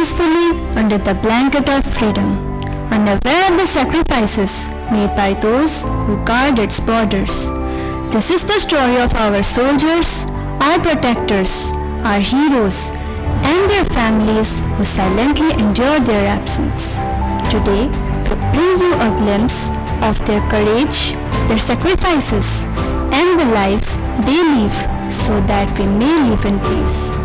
peacefully under the blanket of freedom, unaware of the sacrifices made by those who guard its borders. This is the story of our soldiers, our protectors, our heroes, and their families who silently endured their absence. Today, we bring you a glimpse of their courage, their sacrifices, and the lives they live so that we may live in peace.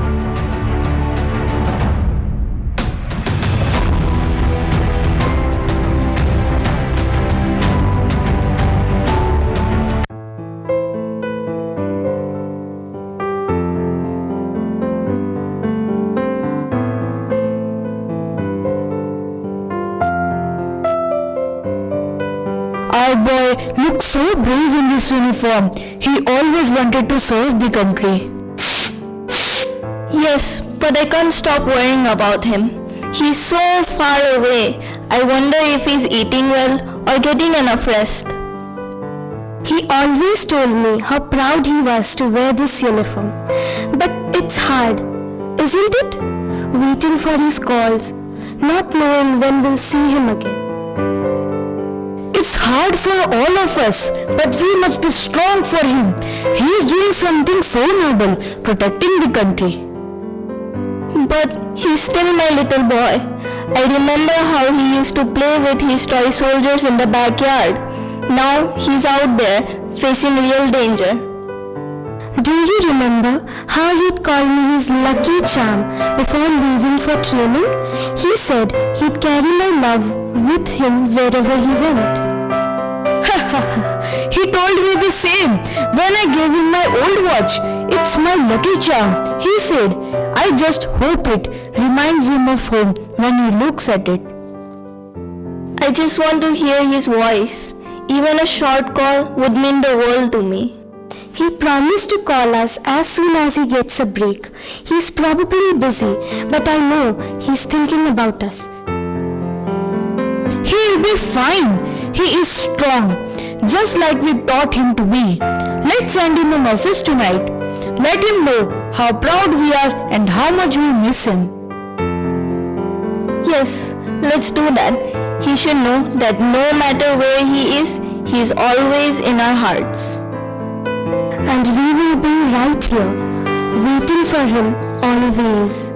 Our boy looks so brave in this uniform. He always wanted to serve the country. Yes, but I can't stop worrying about him. He's so far away. I wonder if he's eating well or getting enough rest. He always told me how proud he was to wear this uniform. But it's hard, isn't it? Waiting for his calls, not knowing when we'll see him again. It's hard for all of us, but we must be strong for him. He is doing something so noble, protecting the country. But he's still my little boy. I remember how he used to play with his toy soldiers in the backyard. Now he's out there facing real danger. Do you remember how he'd call me his lucky charm before leaving for training? He said he'd carry my love with him wherever he went. He told me the same when I gave him my old watch. It's my lucky charm. He said, I just hope it reminds him of home when he looks at it. I just want to hear his voice. Even a short call would mean the world to me. He promised to call us as soon as he gets a break. He's probably busy, but I know he's thinking about us. He'll be fine. He is strong, just like we taught him to be. Let's send him a message tonight. Let him know how proud we are and how much we miss him. Yes, let's do that. He should know that no matter where he is always in our hearts. And we will be right here, waiting for him always.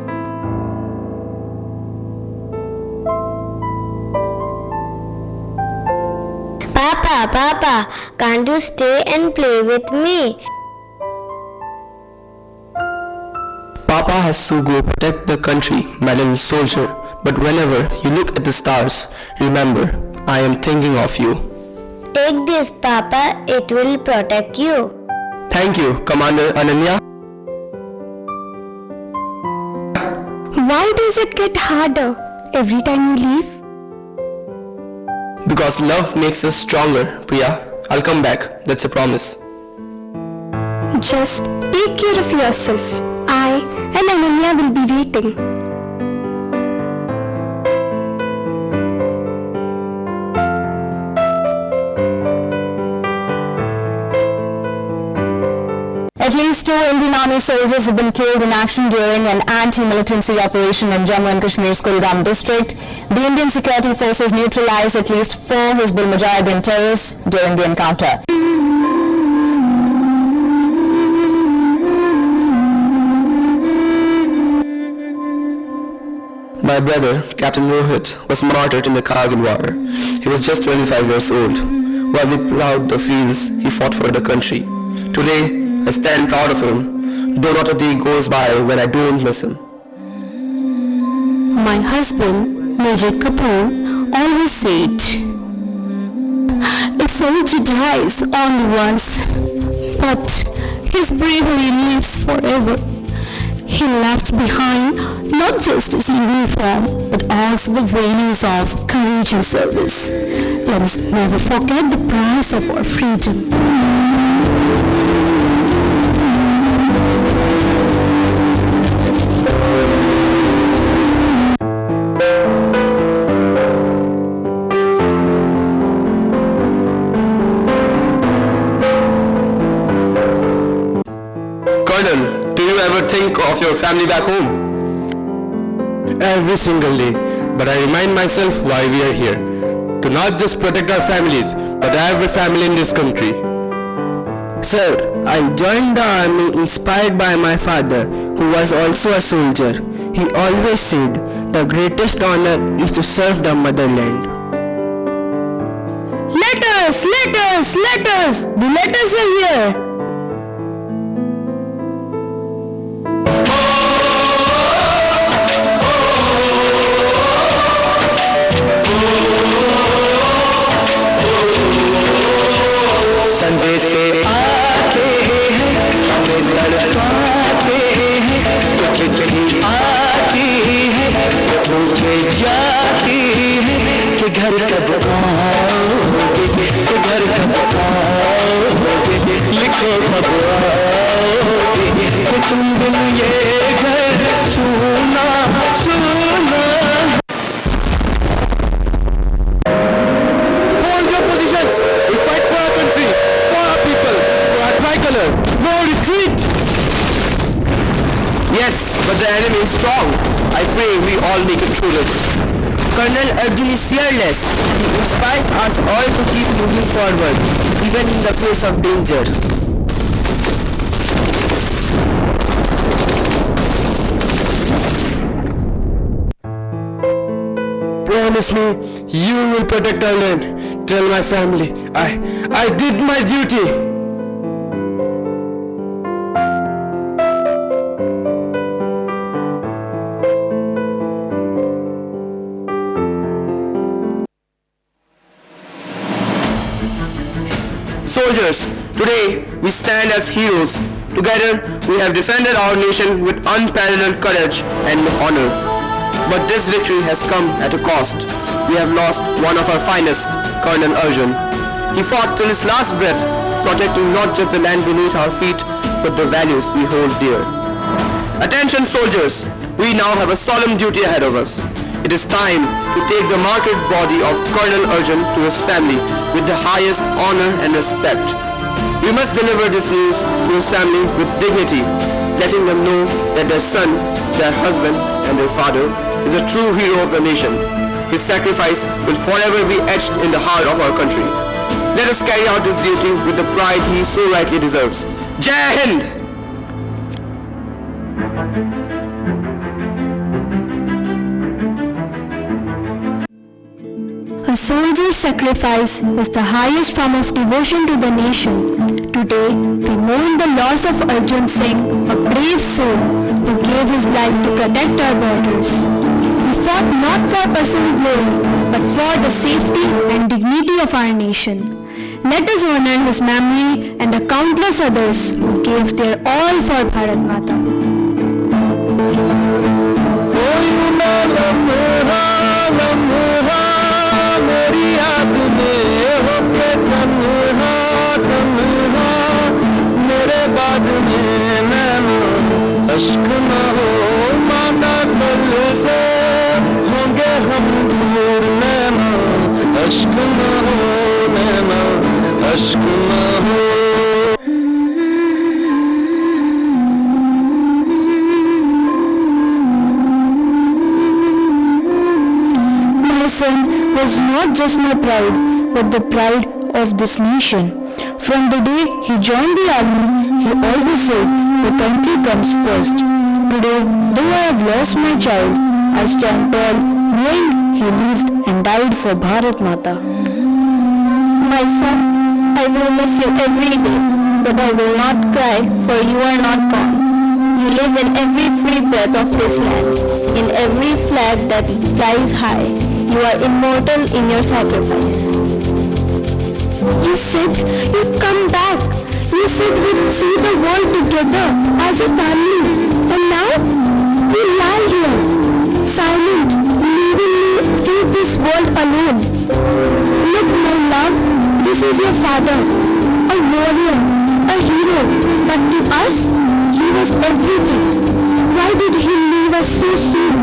Papa, can't you stay and play with me? Papa has to go protect the country, my little soldier. But whenever you look at the stars, remember, I am thinking of you. Take this, Papa. It will protect you. Thank you, Commander Ananya. Why does it get harder every time you leave? Because love makes us stronger, Priya. I'll come back, that's a promise. Just take care of yourself. I and Ananya will be waiting. At least 2 Indian Army soldiers have been killed in action during an anti-militancy operation in Jammu and Kashmir's Kulgam district. The Indian security forces neutralized at least 4 Hizbul Mujahideen terrorists during the encounter. My brother, Captain Rohit, was martyred in the Kargil war. He was just 25 years old. While we plowed the fields, he fought for the country. Today, I stand proud of him, though not a day goes by when I don't miss him. My husband, Major Kapoor, always said, a soldier dies only once, but his bravery lives forever. He left behind not just his uniform, but also the values of courage and service. Let us never forget the price of our freedom. Colonel, do you ever think of your family back home? every single day, but I remind myself why we are here. To not just protect our families, but every family in this country. Sir, I joined the army inspired by my father, who was also a soldier. He always said, the greatest honor is to serve the motherland. Letters! Letters! Letters! The letters are here! संदेश आते हैं हमें लड़काते हैं तो चिट्ठी आती है पूछे जाती है कि घर कब आओगे, कि घर कब आओगे, लिखो कब आओगे, कि तुम बिन ये घर सुना सुना। Hold your positions! We fight for our country, for our people, for our tricolor. No retreat! Yes, but the enemy is strong. I pray we all make it through this. Colonel Arjun is fearless. He inspires us all to keep moving forward, even in the face of danger. Promise me you will protect our land. Tell my family I did my duty. Soldiers, today we stand as heroes. Together we have defended our nation with unparalleled courage and honor. But this victory has come at a cost. We have lost one of our finest, Colonel Arjun. He fought till his last breath, protecting not just the land beneath our feet, but the values we hold dear. Attention soldiers, we now have a solemn duty ahead of us. It is time to take the martyred body of Colonel Arjun to his family with the highest honor and respect. We must deliver this news to his family with dignity, letting them know that their son, their husband, and their father is a true hero of the nation. His sacrifice will forever be etched in the heart of our country. Let us carry out this duty with the pride he so rightly deserves. Jai Hind! A soldier's sacrifice is the highest form of devotion to the nation. Today, we mourn the loss of Arjun Singh, a brave soul who gave his life to protect our borders. He fought not for personal glory, but for the safety and dignity of our nation. Let us honor his memory and the countless others who gave their all for Bharat Mata. मेरी याद में होके तन्हा तन्हा, मेरे बाद में नैना अश्क न हो, माना कल से होंगे हम दूर, नैना अश्क न हो, नैना अश्क न हो। My son was not just my pride, but the pride of this nation. From the day he joined the army, he always said, the country comes first. Today, though I have lost my child, I stand tall, knowing he lived and died for Bharat Mata. My son, I will miss you every day, but I will not cry, for you are not gone. You live in every free breath of this land, in every flag that flies high. You are immortal in your sacrifice. You said you'd come back. You said we'd see the world together as a family. And now, you lie here, silent, leaving me face this world alone. Look, my love, this is your father, a warrior, a hero. But to us, he was everything. Why did he leave us so soon?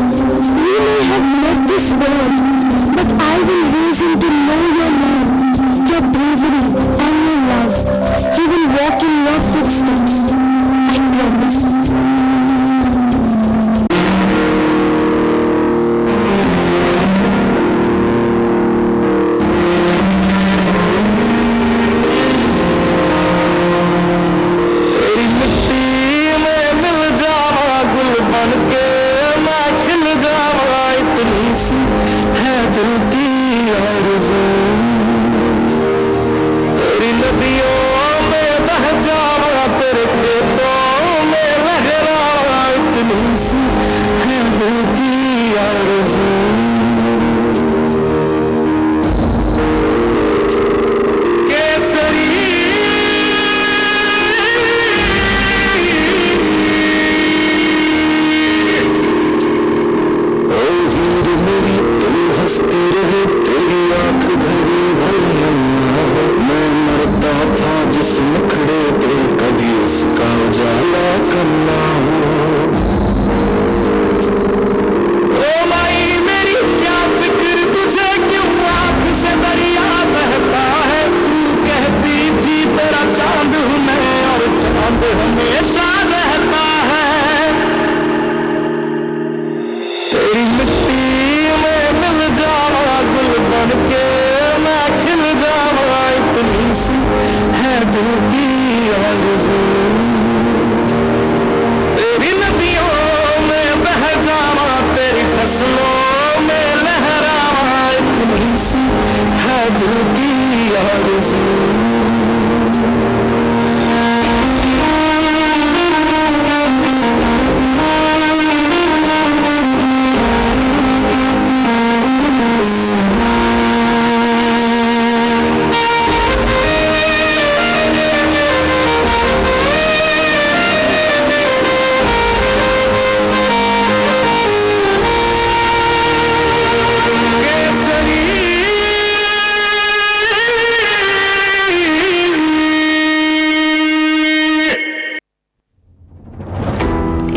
We may have left this world, but I will raise him to know your name, your bravery and your love. He will walk in your footsteps. I promise. मिट्टी में मिल जावा, गुल बन के मैं खिल जावा, इतनी सी है दिल की आरज़ू। तेरी नदियों में बह जावा, तेरी फसलों में लहरावा, इतनी सी है दिल की आरज़ू।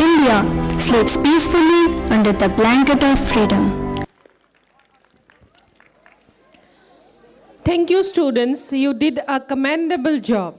India sleeps peacefully under the blanket of freedom. Thank you, students. You did a commendable job.